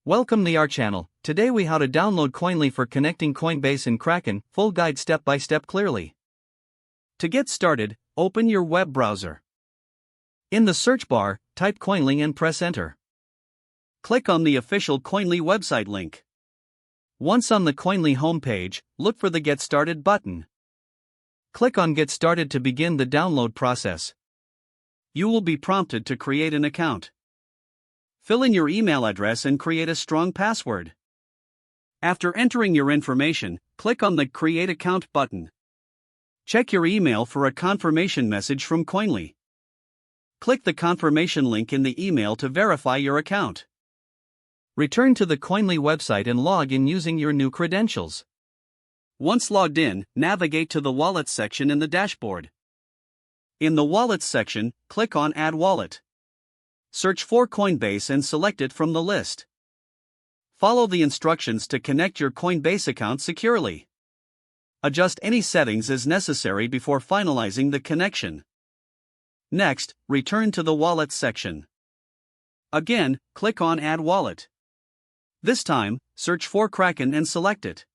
Welcome to our channel. Today we how to download Koinly for connecting Coinbase and Kraken, full guide step by step clearly. To get started, open your web browser. In the search bar, type Koinly and press enter. Click on the official Koinly website link. Once on the Koinly homepage, look for the Get Started button. Click on Get Started to begin the download process. You will be prompted to create an account. Fill in your email address and create a strong password. After entering your information, click on the Create Account button. Check your email for a confirmation message from Koinly. Click the confirmation link in the email to verify your account. Return to the Koinly website and log in using your new credentials. Once logged in, navigate to the Wallets section in the dashboard. In the Wallets section, click on Add Wallet. Search for Coinbase and select it from the list. Follow the instructions to connect your Coinbase account securely. Adjust any settings as necessary before finalizing the connection. Next, return to the Wallets section. Again, click on Add Wallet. This time, search for Kraken and select it.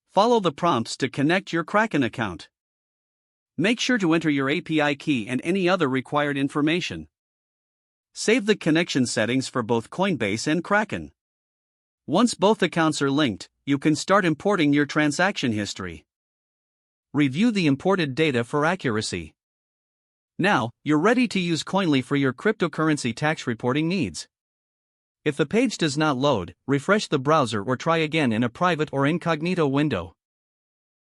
Follow the prompts to connect your Kraken account. Make sure to enter your API key and any other required information. Save the connection settings for both Coinbase and Kraken. Once both accounts are linked, you can start importing your transaction history. Review the imported data for accuracy. Now, you're ready to use Koinly for your cryptocurrency tax reporting needs. If the page does not load, refresh the browser or try again in a private or incognito window.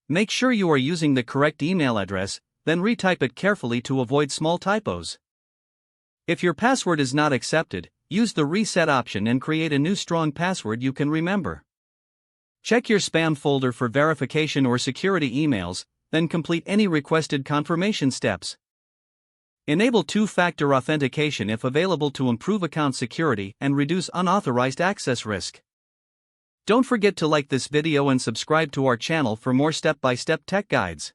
Make sure you are using the correct email address, then retype it carefully to avoid small typos. If your password is not accepted, use the reset option and create a new strong password you can remember. Check your spam folder for verification or security emails, then complete any requested confirmation steps. Enable two-factor authentication if available to improve account security and reduce unauthorized access risk. Don't forget to like this video and subscribe to our channel for more step-by-step tech guides.